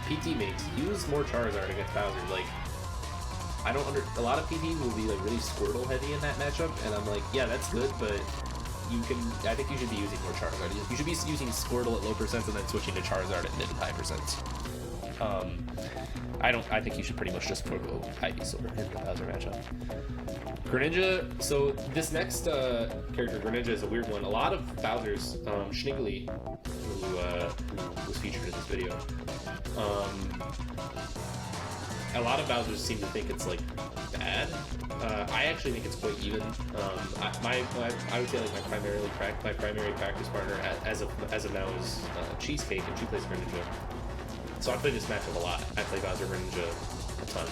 PT mates, use more Charizard against Bowser. Like, a lot of PT will be like really Squirtle heavy in that matchup, and I'm like, yeah, that's good, but I think you should be using more Charizard. You should be using Squirtle at low percents and then switching to Charizard at mid and high percents. I think you should pretty much just forgo Ivysaur in the Bowser matchup. Greninja, so this next character, Greninja, is a weird one. A lot of Bowser's, Schnigily, who was featured in this video, a lot of Bowsers seem to think it's like bad. I actually think it's quite even. I would say like my primary practice partner as of now is Cheesecake, and she plays Greninja. So I play this matchup a lot. I play Bowser Greninja a ton.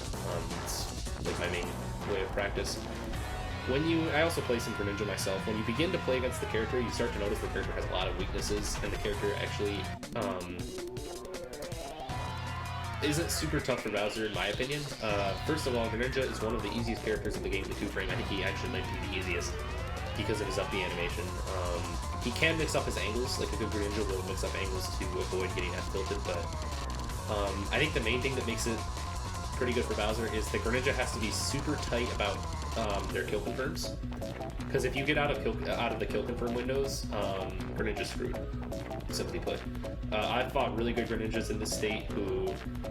It's like my main way of practice. I also play some Greninja myself. When you begin to play against the character, you start to notice the character has a lot of weaknesses, and the character actually isn't super tough for Bowser, in my opinion. First of all, Greninja is one of the easiest characters in the game to 2-frame. I think he actually might be the easiest because of his up B animation. He can mix up his angles, like a good Greninja will mix up angles to avoid getting F tilted, but I think the main thing that makes it pretty good for Bowser is the Greninja has to be super tight about their kill confirms. Because if you get out of the kill confirm windows, Greninja's screwed, simply put. I've fought really good Greninjas in this state who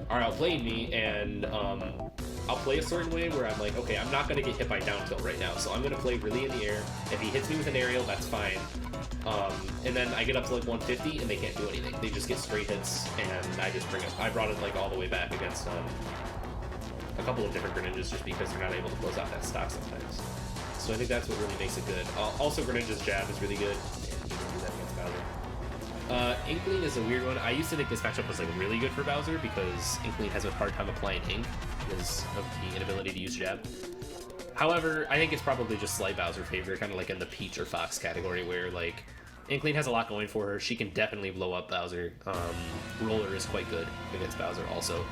are outplaying me, and I'll play a certain way where I'm like, okay, I'm not going to get hit by down tilt right now, so I'm going to play really in the air. If he hits me with an aerial, that's fine. And then I get up to like 150 and they can't do anything. They just get straight hits, and I just I brought it like all the way back against a couple of different Greninjas just because they're not able to close out that stock sometimes. So I think that's what really makes it good. Also, Greninja's jab is really good, and you can do that against Bowser. Inkling is a weird one. I used to think this matchup was like really good for Bowser because Inkling has a hard time applying ink because of the inability to use jab. However, I think it's probably just slight Bowser favor, kind of like in the Peach or Fox category where like Inkling has a lot going for her. She can definitely blow up Bowser. Roller is quite good against Bowser also.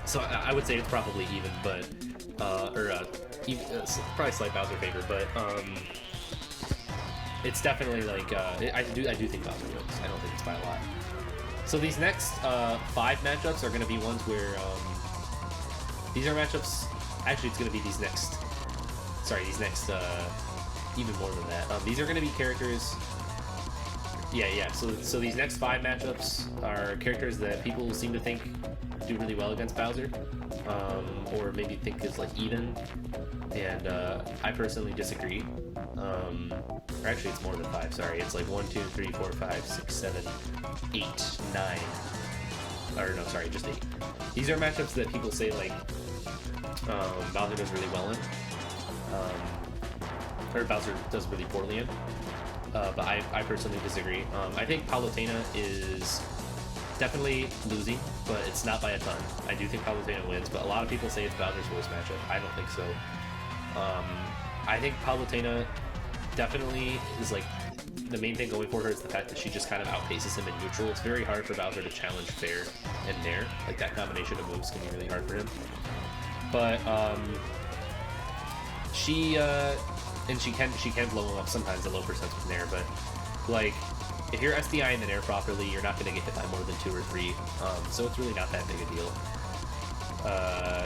So I would say it's probably even, but probably slight Bowser favor, but it's definitely like I do think Bowser wins. I don't think it's by a lot. So these next 5 matchups are going to be ones where these are matchups. Actually, it's going to be these next. Even more than that. These are going to be characters. Yeah. So these next 5 matchups are characters that people seem to think do really well against Bowser, or maybe think is like even, and I personally disagree. Or actually, it's more than 5. Sorry, it's like 1, 2, 3, 4, 5, 6, 7, 8, 9. Or no, sorry, just 8. These are matchups that people say like Bowser does really well in, or Bowser does really poorly in. But I personally disagree. I think Palutena is definitely losing, but it's not by a ton. I do think Palutena wins, but a lot of people say it's Bowser's worst matchup. I don't think so. I think Palutena definitely is like the main thing going for her is the fact that she just kind of outpaces him in neutral. It's very hard for Bowser to challenge fair and nair. Like that combination of moves can be really hard for him. But she can blow him up sometimes at low percents with nair, but like if you're SDI in the nair properly, you're not going to get hit by more than 2 or 3, so it's really not that big a deal.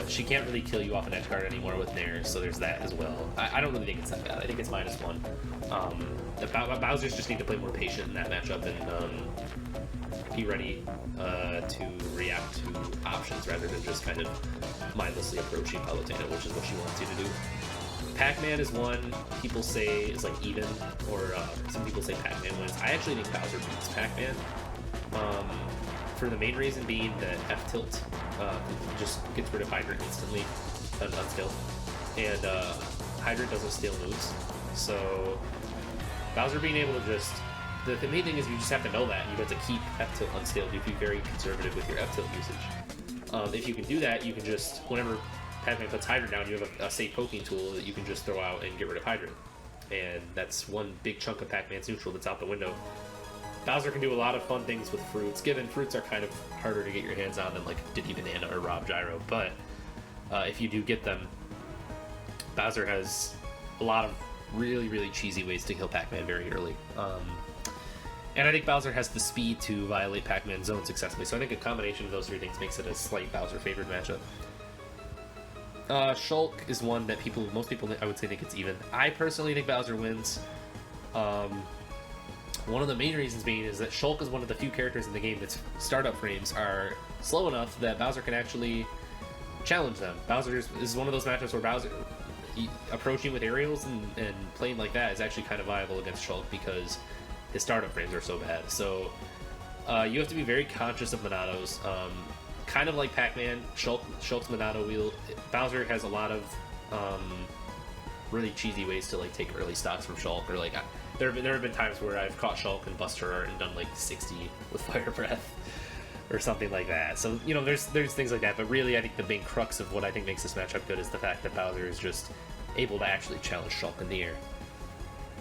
She can't really kill you off an edge guard anymore with nair, so there's that as well. I don't really think it's that bad. I think it's -1. The Bowsers just need to play more patient in that matchup and be ready to react to options rather than just kind of mindlessly approaching Palutena, which is what she wants you to do. Pac-Man is one people say is like even, or some people say Pac-Man wins. I actually think Bowser beats Pac-Man, for the main reason being that F-tilt just gets rid of Hydrant instantly, unstill, and Hydrant doesn't steal moves. So Bowser being able to just, the main thing is you just have to know that, and you have to keep F-tilt unstilled. You have to be very conservative with your F-tilt usage. If you can do that, you can just, whenever Pac-Man puts Hydrant down, you have a safe poking tool that you can just throw out and get rid of Hydrant. And that's one big chunk of Pac-Man's neutral that's out the window. Bowser can do a lot of fun things with fruits, given fruits are kind of harder to get your hands on than like Diddy Banana or Rob Gyro, but if you do get them, Bowser has a lot of really, really cheesy ways to kill Pac-Man very early. And I think Bowser has the speed to violate Pac-Man's zone successfully, so I think a combination of those 3 things makes it a slight Bowser-favored matchup. Shulk is one that most people, I would say, think it's even. I personally think Bowser wins. One of the main reasons being is that Shulk is one of the few characters in the game that's startup frames are slow enough that Bowser can actually challenge them. Bowser is one of those matchups where Bowser approaching with aerials and playing like that is actually kind of viable against Shulk because his startup frames are so bad. So you have to be very conscious of Monados. Kind of like Pac-Man, Shulk's Monado wheel. Bowser has a lot of really cheesy ways to like take early stocks from Shulk, or like there have been times where I've caught Shulk and bust her and done like 60 with Fire Breath or something like that. So you know, there's things like that, but really I think the main crux of what I think makes this matchup good is the fact that Bowser is just able to actually challenge Shulk in the air.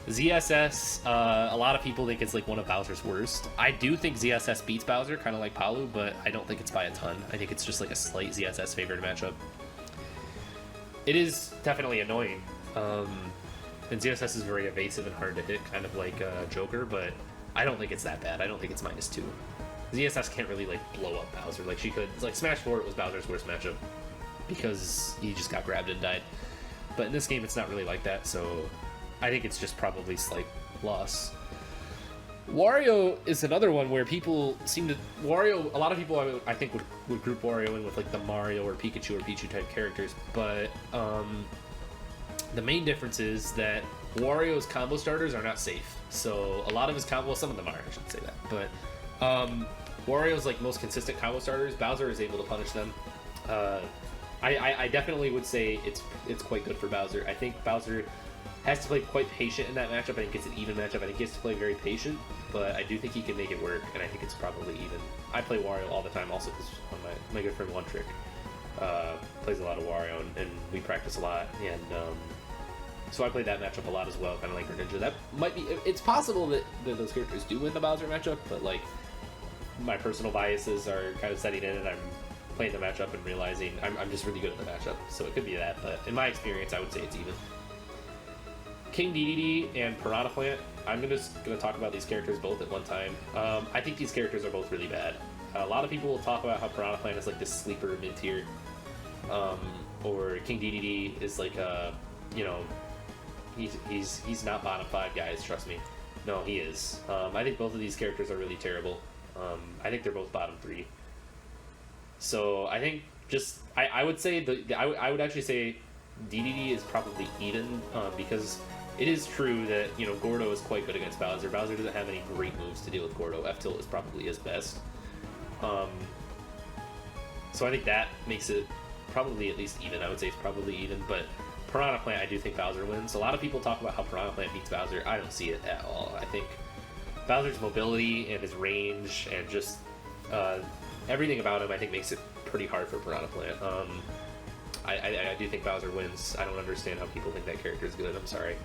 ZSS, a lot of people think it's like one of Bowser's worst. I do think ZSS beats Bowser, kind of like Palu, but I don't think it's by a ton. I think it's just like a slight ZSS favored matchup. It is definitely annoying, and ZSS is very evasive and hard to hit, kind of like Joker, but I don't think it's that bad. I don't think it's -2. ZSS can't really like blow up Bowser. Like she could, like Smash 4 was Bowser's worst matchup because he just got grabbed and died. But in this game, it's not really like that. So I think it's just probably slight loss. Wario is another one where people seem to... Wario, a lot of people I think would group Wario in with like the Mario or Pikachu type characters, but the main difference is that Wario's combo starters are not safe. So a lot of his combo, well, some of them are, I shouldn't say that, but Wario's like most consistent combo starters, Bowser is able to punish them. I definitely would say it's quite good for Bowser. I think Bowser has to play quite patient in that matchup. I think it's an even matchup. I think he has to play very patient, but I do think he can make it work, and I think it's probably even. I play Wario all the time also because my good friend One Trick plays a lot of Wario, and we practice a lot, and so I played that matchup a lot as well, kind of like Greninja. That might be... It's possible that those characters do win the Bowser matchup, but like my personal biases are kind of setting in, and I'm playing the matchup and realizing I'm just really good at the matchup, so it could be that, but in my experience, I would say it's even. King DDD and Piranha Plant, I'm just going to talk about these characters both at one time. I think these characters are both really bad. A lot of people will talk about how Piranha Plant is like this sleeper mid-tier, or King DDD is like a, you know, he's not bottom 5 guys, trust me. No, he is. I think both of these characters are really terrible. I think they're both bottom 3. So I think just I would say I would actually say DDD is probably even, because it is true that, you know, Gordo is quite good against Bowser. Bowser doesn't have any great moves to deal with Gordo. F-tilt is probably his best. So I think that makes it probably at least even. I would say it's probably even, but Piranha Plant, I do think Bowser wins. A lot of people talk about how Piranha Plant beats Bowser. I don't see it at all. I think Bowser's mobility and his range and just everything about him, I think, makes it pretty hard for Piranha Plant. I do think Bowser wins. I don't understand how people think that character is good. I'm sorry.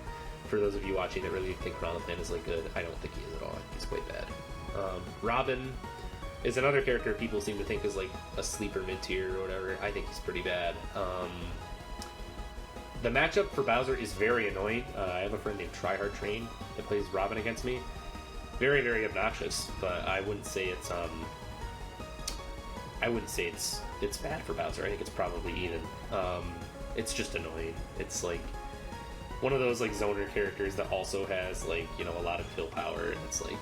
For those of you watching that really think Piranha Plant is like good, I don't think he is at all. I think he's quite bad. Robin is another character people seem to think is like a sleeper mid-tier or whatever. I think he's pretty bad. The matchup for Bowser is very annoying. I have a friend named Tryhard Train that plays Robin against me. Very, very obnoxious, but I wouldn't say it's it's bad for Bowser. I think it's probably even. It's just annoying. It's like one of those like zoner characters that also has like, you know, a lot of kill power, and it's like,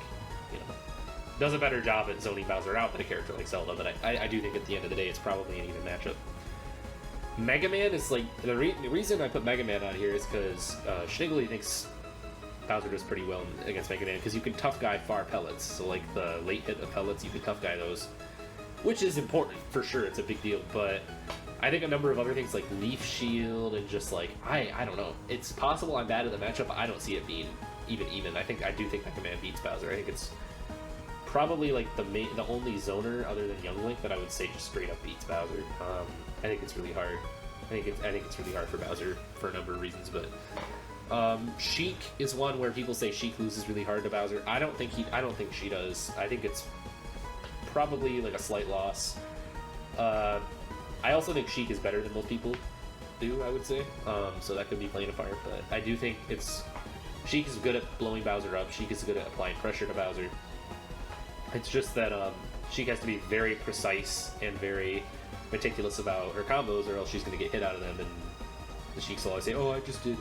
you know, does a better job at zoning Bowser out than a character like Zelda, but I do think at the end of the day it's probably an even matchup. Mega Man is like, the reason I put Mega Man on here is because Schnigily thinks Bowser does pretty well against Mega Man, because you can tough guy far pellets, so like the late hit of pellets, you can tough guy those, which is important for sure. It's a big deal, but I think a number of other things like Leaf Shield and just like I don't know. It's possible I'm bad at the matchup, but I don't see it being even. I do think Mega Man beats Bowser. I think it's probably like the only zoner other than Young Link that I would say just straight up beats Bowser. I think it's really hard. I think it's really hard for Bowser for a number of reasons, but Sheik is one where people say Sheik loses really hard to Bowser. I don't think she does. I think it's probably like a slight loss. I also think Sheik is better than most people do, I would say. So that could be playing a part, but I do think Sheik is good at blowing Bowser up. Sheik is good at applying pressure to Bowser. It's just that Sheik has to be very precise and very meticulous about her combos, or else she's going to get hit out of them, and the Sheiks will always say, oh, I just did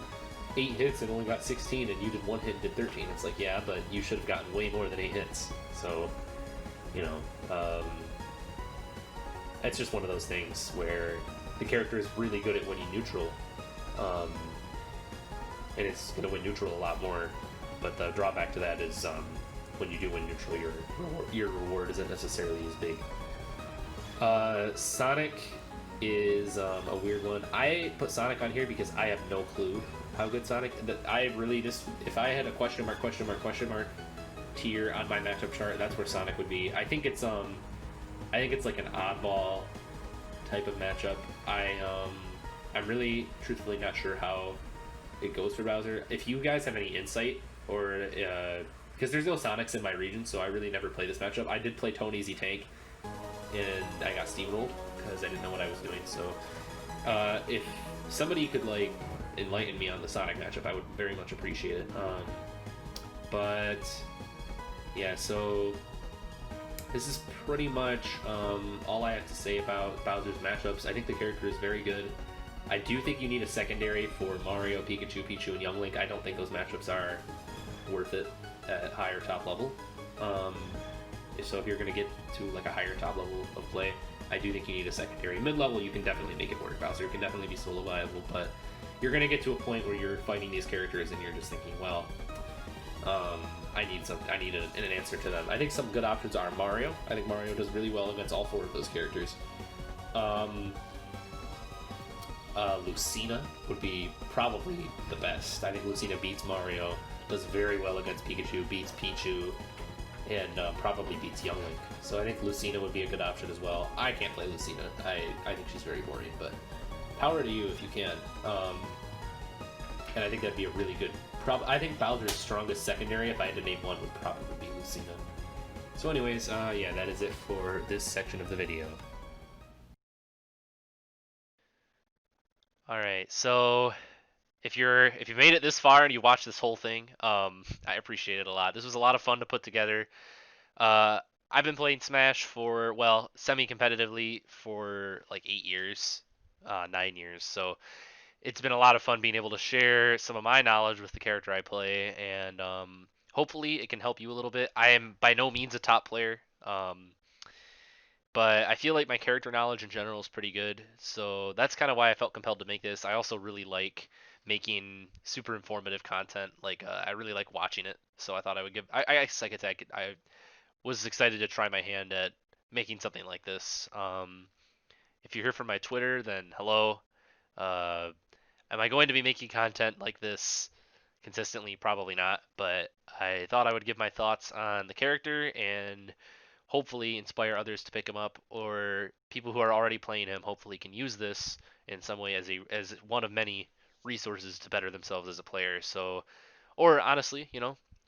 8 hits and only got 16, and you did 1 hit and did 13. It's like, yeah, but you should have gotten way more than 8 hits. So, you know, it's just one of those things where the character is really good at winning neutral, and it's going to win neutral a lot more, but the drawback to that is when you do win neutral, your reward isn't necessarily as big. Sonic is a weird one. I put Sonic on here because I have no clue how good Sonic. I really just, if I had a question mark tier on my matchup chart, that's where Sonic would be. I think it's like an oddball type of matchup. I'm really truthfully not sure how it goes for Bowser. If you guys have any insight, or because there's no Sonics in my region, so I really never play this matchup. I did play Tony Z Tank, and I got steamrolled because I didn't know what I was doing. So if somebody could like enlighten me on the Sonic matchup, I would very much appreciate it. But yeah, so this is pretty much all I have to say about Bowser's matchups. I think the character is very good. I do think you need a secondary for Mario, Pikachu, Pichu, and Young Link. I don't think those matchups are worth it at higher top level. So if you're going to get to like a higher top level of play, I do think you need a secondary. Mid-level, you can definitely make it work. Bowser can definitely be solo viable, but you're going to get to a point where you're fighting these characters and you're just thinking, well, I need an answer to them. I think some good options are Mario. I think Mario does really well against all four of those characters. Lucina would be probably the best. I think Lucina beats Mario, does very well against Pikachu, beats Pichu, and probably beats Young Link. So I think Lucina would be a good option as well. I can't play Lucina. I think she's very boring, but power to you if you can. And I think that'd be a really good... I think Bowser's strongest secondary, if I had to name one, would probably be Lucina. So anyways, yeah, that is it for this section of the video.
Alright, so if you made it this far and you watched this whole thing, I appreciate it a lot. This was a lot of fun to put together. I've been playing Smash for, well, semi-competitively for like 8 years, 9 years. So it's been a lot of fun being able to share some of my knowledge with the character I play, and hopefully it can help you a little bit. I am by no means a top player, but I feel like my character knowledge in general is pretty good. So that's kind of why I felt compelled to make this. I also really like making super informative content. Like I really like watching it. So I thought I would give. I was excited to try my hand at making something like this. If you're here from my Twitter, then hello. Am I going to be making content like this consistently? Probably not, but I thought I would give my thoughts on the character and hopefully inspire others to pick him up, or people who are already playing him hopefully can use this in some way as one of many resources to better themselves as a player. So, or honestly,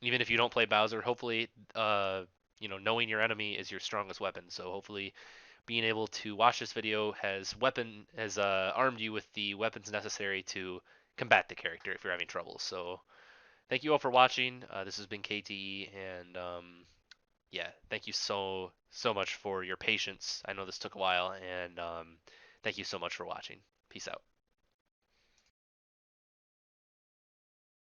even if you don't play Bowser, hopefully, knowing your enemy is your strongest weapon. So hopefully being able to watch this video has armed you with the weapons necessary to combat the character if you're having trouble. So thank you all for watching. This has been KTE, and yeah, thank you so much for your patience. I know this took a while, and thank you so much for watching. Peace out.